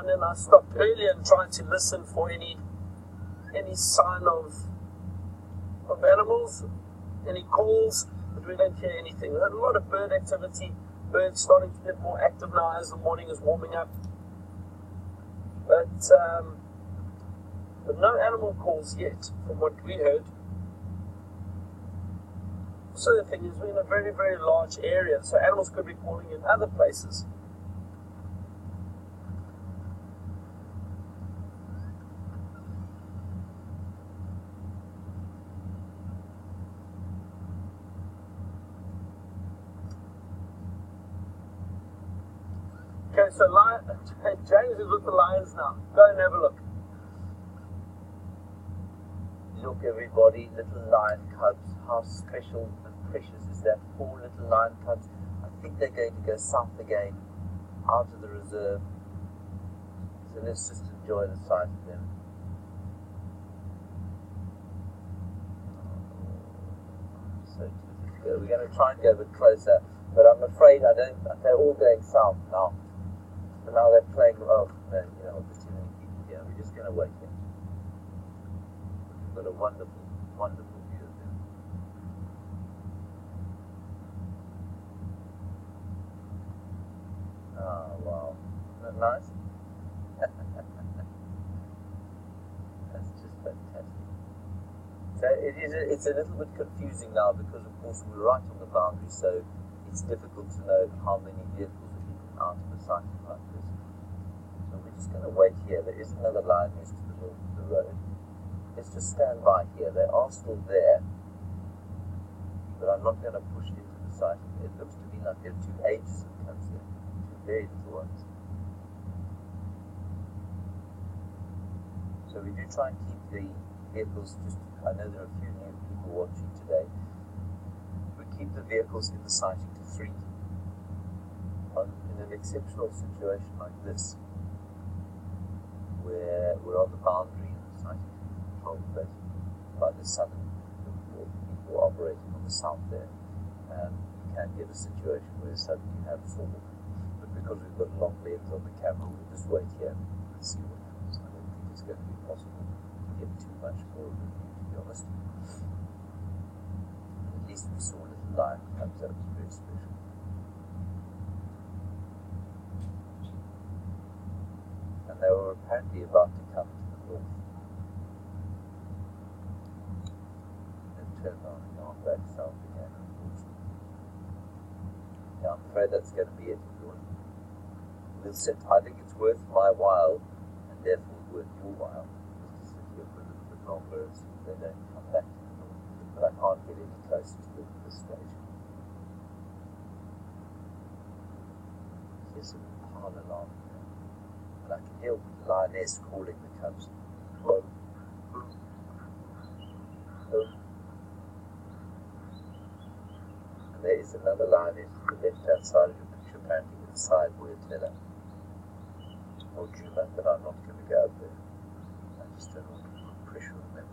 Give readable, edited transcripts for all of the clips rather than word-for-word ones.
around, and I stopped earlier and tried to listen for any sign of animals, any calls, but we don't hear anything. We had a lot of bird activity, birds starting to get more active now as the morning is warming up. But no animal calls yet, from what we heard. So the thing is, we're in a very, very large area, so animals could be calling in other places. Okay, so James is with the lions now. Go and have a look. Look, everybody, little lion cubs. How special and precious is that? 4 little lion cubs. I think they're going to go south again, out of the reserve. So let's just enjoy the sight of them. So terrific. We're going to try and go a bit closer, but I'm afraid they're all going south now. But now they're playing, oh man, there's too many people here. We're just going to wait here. We've got a wonderful, wonderful view of them. Oh, wow. Isn't that nice? That's just fantastic. So it's a little bit confusing now because, of course, we're right on the boundary, so it's difficult to know how many vehicles are in and out of a sighting like this. So we're just going to wait here. There is another lioness to the north of the road. Let's just stand by here. They are still there, but I'm not going to push into the sighting. It looks to me like there are 2 ages of cubs there, 2 very little ones. So we do try and keep the vehicles I know there are a few new people watching today. We keep the vehicles in the sighting to 3. In an exceptional situation like this, where we're on the boundary and the sighting controlled by the southern people operating on the south there, you can get a situation where suddenly you have 4. But because we've got long lens on the camera, we'll just wait here and see what happens. I don't think it's going to be possible to get too much more of a view, to be honest. At least we saw a little lion cubs. That was very special. And they were apparently about to come to the north. And turn on and gone back south again, unfortunately. Yeah, I'm afraid that's going to be it, everyone. We'll sit. I think it's worth my while, and therefore worth your while, just to sit here for a little bit longer and see if they don't come back to the north. But I can't get any closer to them at this stage. Here's some parlor alarm. And I can hear the lioness calling the cubs. Whoa. Oh. And there is another lioness to the left-hand side of your picture, apparently with a side word teller. Or Juma, but I'm not going to go up there. I just don't want to put pressure on them.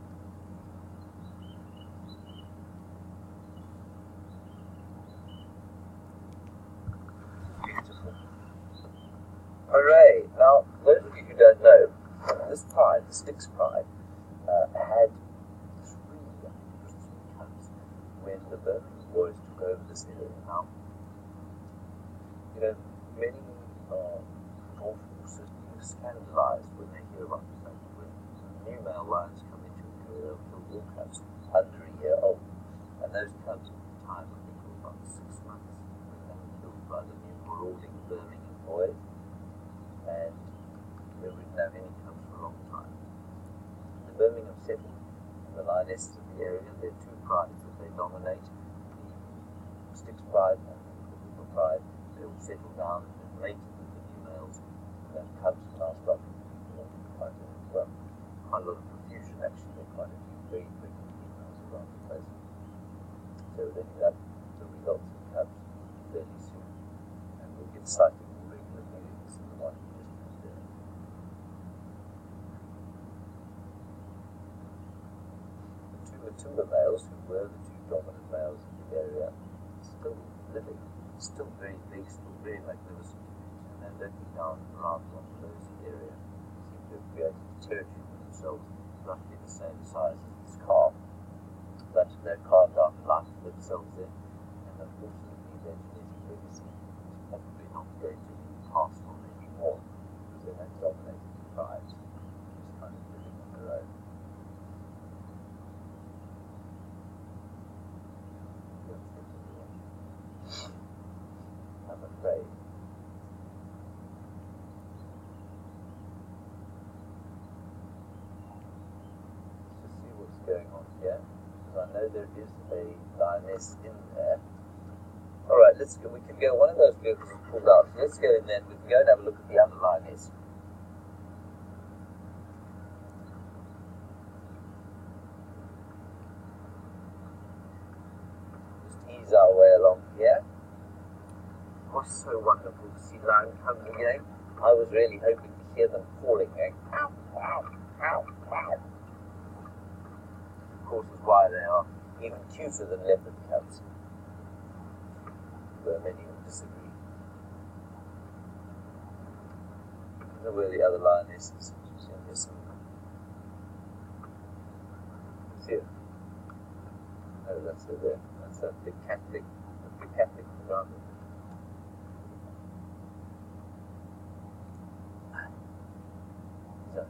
Beautiful. Hooray! Now, those of you who don't know, this pride, the Styx pride, had 3 cubs when the Birmingham boys took over this area. Now, many dwarf horses are scandalized when they hear about the fact that when new male lions come into an area, they'll kill war cubs under a year old. And those cubs at the time, I think, were about 6 months when they were killed by the new marauding Birmingham boys. And they didn't have any cubs for a long time. The Birmingham settled, and the lionesses of the area, there are 2 prides that they dominate, the Styx pride and the Hooper pride. They all settle down and then later with the new males, and cubs now start quite a lot of confusion actually. There are quite a few very pregnant females around the place. So we're looking at the results of cubs fairly soon, and we'll get sighting more regular viewings than the one we just had there. The 2 mature males, who were the 2 dominant males in the area, still living, still very big, still very magnificent. and looking down around the closed area, seem to have created a territory for themselves roughly the same size as this calf. But they're carved out life for themselves in, and unfortunately their genetic legacy is probably not going to be passed on anymore, because they have dominated the tribes, just kind of living on their own. I'm afraid. Let's just see what's going on here, because I know there is a lioness in there. Alright, let's go. We can go, one of those vehicles is pulled out. So let's go in there and we can go and have a look at the other lioness. Just ease our way along here. It was so wonderful to see lion cubs again. I was really hoping to hear them calling, going, ow, ow, ow, ow. Of course, is why they are even cuter than leopard cubs. Where many would disagree. I don't know where the other lioness is. She's in here somewhere. See her? No, that's her there. That's that big Catholic around it. So.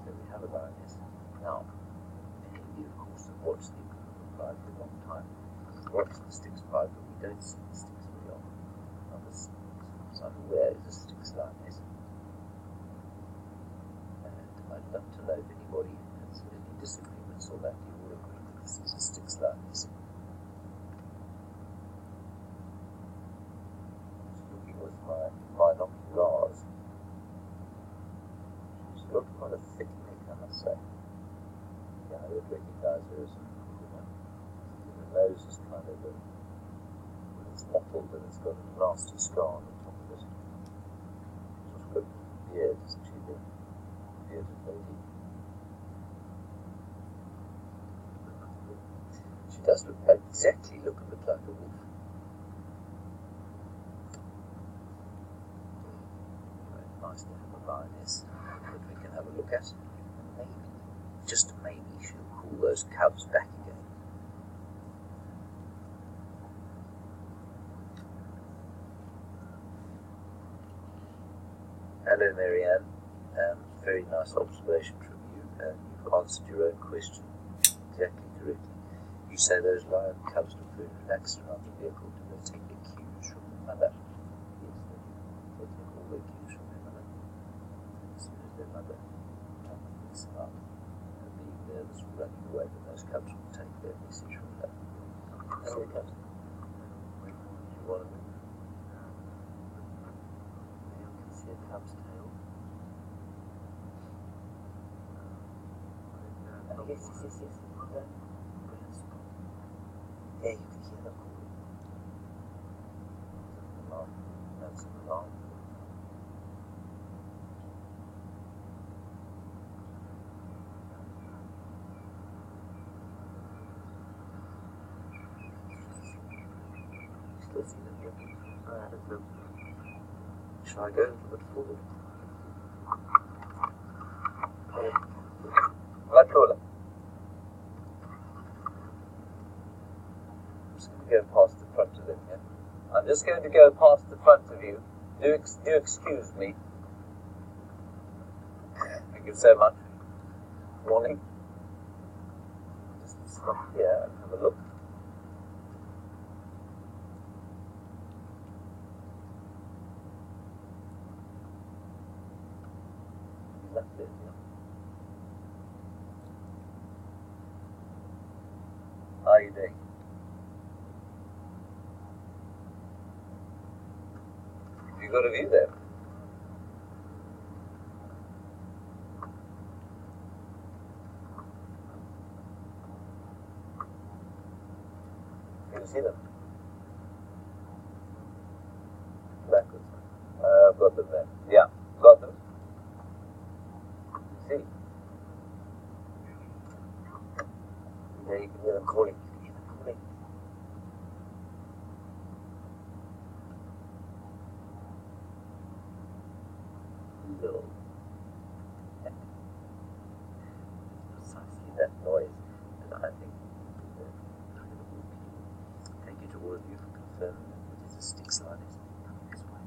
We have a lioness. Now, many of you, of course, have watched the Fly for a long time. We've watched the Styx Fly, but we don't see the Styx very often. Now, this, as I'm aware, is a Styx lioness. And I'd love to know if anybody has any disagreements or that you all agree that this is a Styx lioness. Just looking with my binoculars. She's got quite a thick neck, I must say. Yeah, I would recognise her as a woman. The nose is kind of it's mottled and it's got a nasty scar on the top of it. She's got a beard, isn't she? The bearded lady. She does look exactly look a bit like a wolf. Very nice to have a lioness that we can have a look at. And maybe, just maybe, she'll call those cubs back again. Hello, Marianne. Very nice observation from you, and you've answered your own question exactly correctly. You say those lion cubs look very relaxed around the vehicle. Do they take their cues from their mother? Yes, they do. They take all their cues from their mother. As soon as their mother thinks about being nervous or running away, then those cubs will take their message from her. Hello, cubs. You want to move? You can see a cub's tail. Yes. Brilliant spot. Yeah, you can hear them calling. Alarm. That's an alarm. Still see them here. Shall I go a little bit forward? Right, Paula. Go past the front of them, yeah? I'm just going to go past the front of you. Do excuse me. Thank you so much. Morning. Just stop here and have a look. Lovely, isn't it? How are you doing? You got a view there. Can you see them? Backwards. I've got them there. Yeah, got them. See? calling. You can hear them calling. Little. It's precisely that noise that I think thank you to all of you for confirming that it is a sticks lioness coming this way.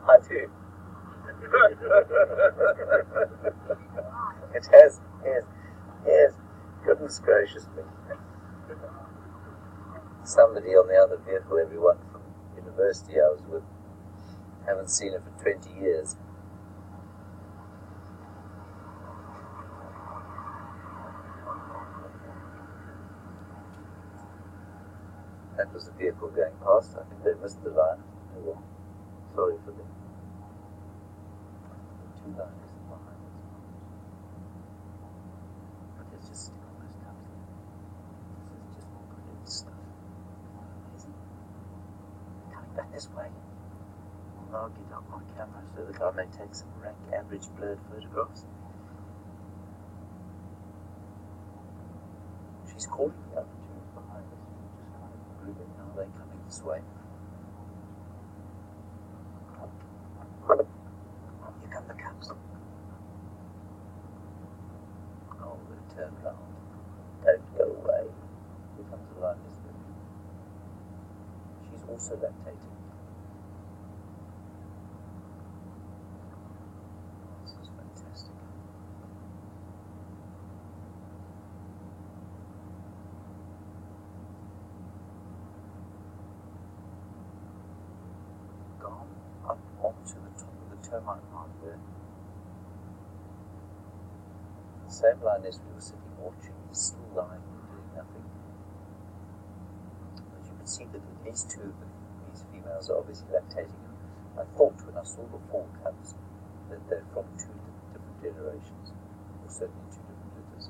I do. It has, yes. Goodness gracious me. Somebody on the other vehicle, everyone from university I was with, haven't seen her for 20 years. That was a vehicle going past. I think they missed the line. Oh well. Sorry for them. The two lines behind us. But let's just stick on those cups there. This is just brilliant stuff. Amazing. Coming back this way. I'll get up my camera so that I may take some rank average blurred photographs. She's calling the other two behind us. Just kind of moving. Are they coming this way? Here come the cubs. Oh, they turn round. Don't go away. Here comes the lioness. She's also lactating. This is fantastic. Gone up onto the top of the termite mound there. The same lioness we were sitting watching is still lying and doing nothing. But you can see that at least two of these females are obviously lactating. I thought when I saw the four cubs that they're from two different generations, or certainly two different litters.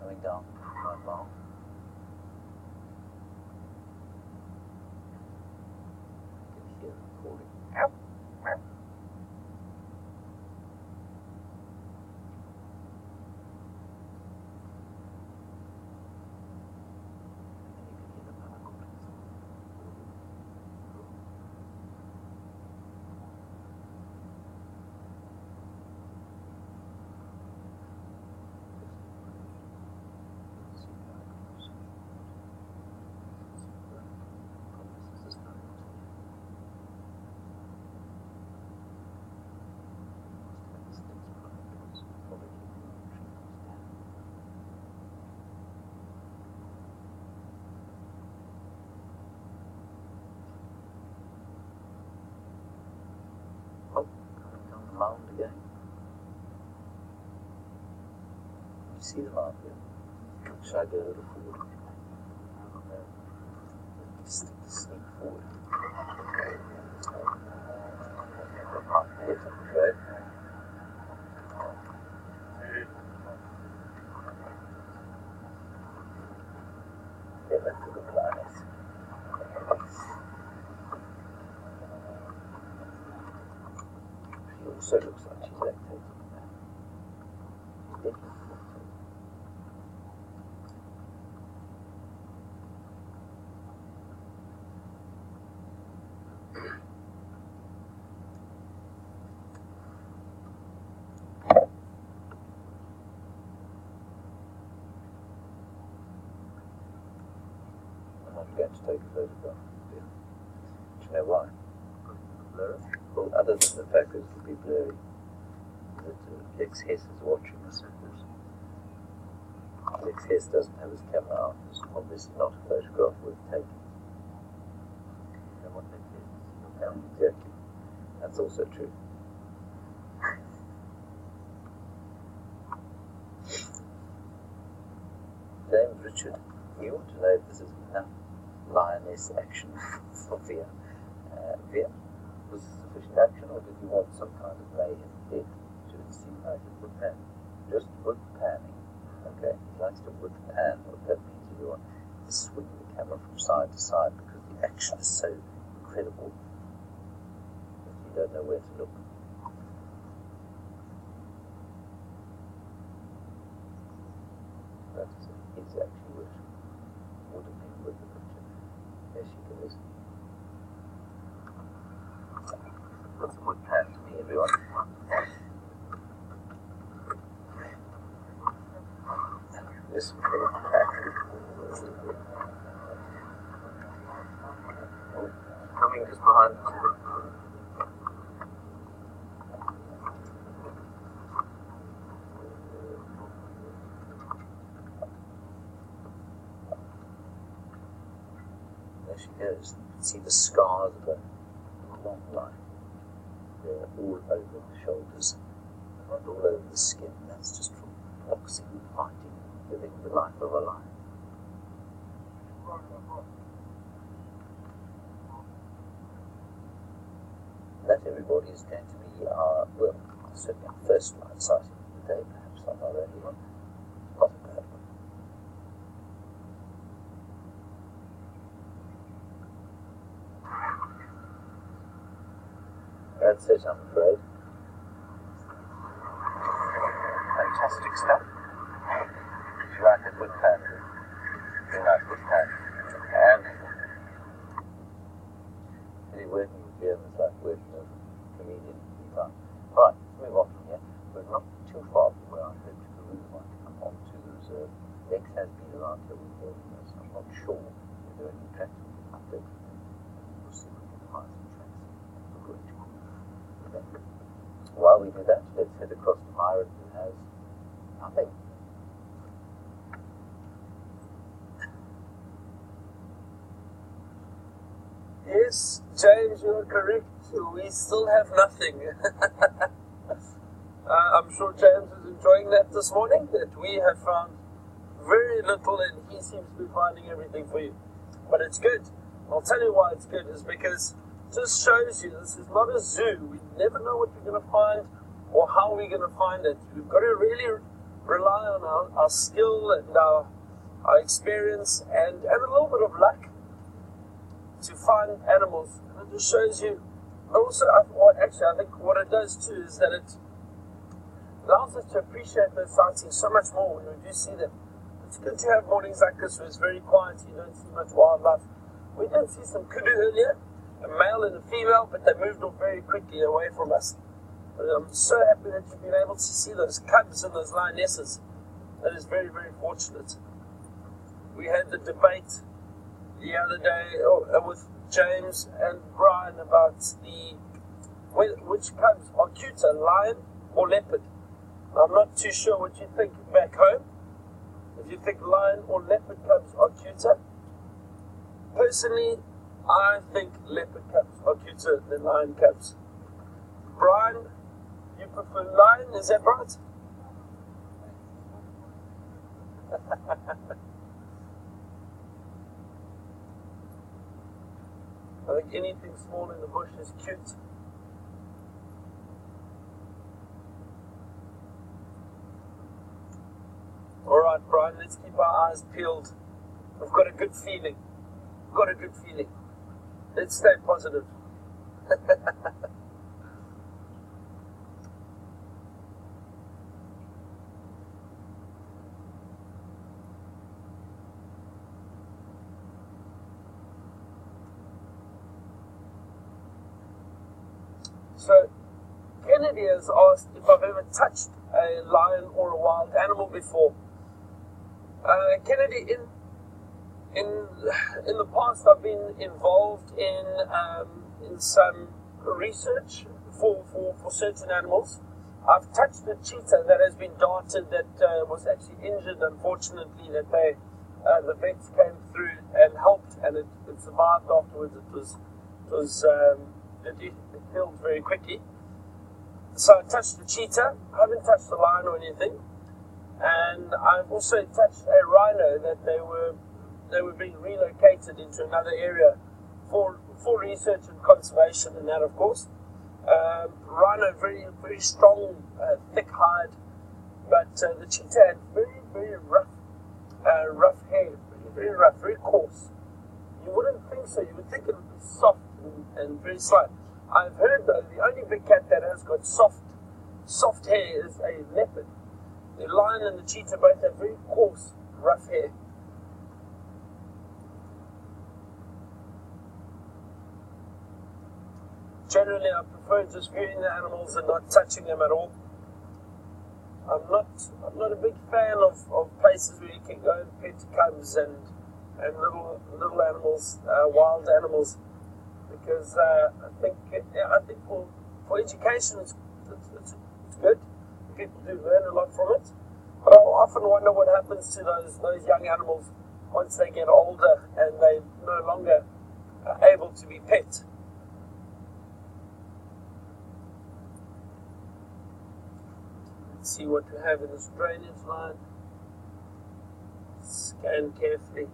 Coming down my mound. You can hear them calling. Oh, coming down the mound again. You see the mound here? Should I go a little forward? Just sneak forward. Right. Yeah, that's a good lioness. She also looks like she's lactating. She's definitely lactating. I'm going to take a photograph. Yeah. Do you know why? Blurry? Well, other than the fact that it will be blurry, that Lex Hess is watching us, of course. Lex Hess doesn't have his camera out. It's obviously not a photograph worth taking. You know what Lex Hess is? Yeah, exactly. That's also true. James Richard, you want to know if this is enough lioness action for Via? Via, was this sufficient action, or did you want some kind of mayhem death to seem like it would have? just wood panning. Okay, he likes to wood pan. What that means is you want to swing the camera from side to side because the action is so incredible that you don't know where to look. That is actually would have been with the picture. There she goes. Put some wood pan for me, everyone. This wood pan. Coming just behind. There she goes. You can see the scars of a long life. They're all over the shoulders and all over the skin. That's just from boxing, fighting, living the life of a lion. That, everybody, is going to be our, well, certainly our first lion sighting of the day, perhaps not our only one. Not a bad one. That's it, I'm afraid. Fantastic stuff. You like a good pan? You like good pan. And really working with Jim is like working with a comedian. Alright, let's move on from here. We're not too far from where I hope Karoo might come on to the reserve. Lex has been around here with him, so I'm not sure if there are any tracks we can update. We'll see if we can find some tracks. We're going to. While we do that, let's head across to Myron, who has nothing. Yes, James, you are correct. We still have nothing. I'm sure James is enjoying that this morning, that we have found very little and he seems to be finding everything for you. But it's good. I'll tell you why it's good, is because it just shows you this is not a zoo. We never know what we're going to find or how we're going to find it. We've got to really rely on our skill and our experience and a little bit of luck to find animals. And it just shows you. Also, I think what it does too is that it allows us to appreciate those sightings so much more when we do see them. It's good to have mornings like this where it's very quiet, you don't see much wildlife. We did see some kudu earlier, a male and a female, but they moved off very quickly away from us. But I'm so happy that you've been able to see those cubs and those lionesses. That is very, very fortunate. We had the debate the other day with James and Brian about which cubs are cuter, lion or leopard. I'm not too sure what you think back home. If you think lion or leopard cubs are cuter. Personally, I think leopard cubs are cuter than lion cubs. Brian, you prefer lion, is that right? I think anything small in the bush is cute. Alright, Brian, let's keep our eyes peeled. I've got a good feeling. Let's stay positive. So, Kennedy has asked if I've ever touched a lion or a wild animal before. Kennedy, in the past, I've been involved in some research for certain animals. I've touched a cheetah that has been darted, that was actually injured, unfortunately, that the vets came through and helped, and it survived afterwards. It healed very quickly. So I touched the cheetah. I haven't touched a lion or anything. And I've also touched a rhino that they were being relocated into another area for research and conservation, and that, of course. Rhino, very, very strong, thick hide, But the cheetah had very, very rough hair, very rough, very coarse. You wouldn't think so. You would think it would be soft and very slight. I've heard though the only big cat that has got soft hair is a leopard. The lion and the cheetah both have very coarse, rough hair. Generally, I prefer just viewing the animals and not touching them at all. I'm not a big fan of places where you can go and pet cubs and little animals, wild animals, because I think for education it's good. People do learn a lot from it. But I often wonder what happens to those young animals once they get older and they're no longer able to be pet. Let's see what we have in this drainage line. Scan carefully.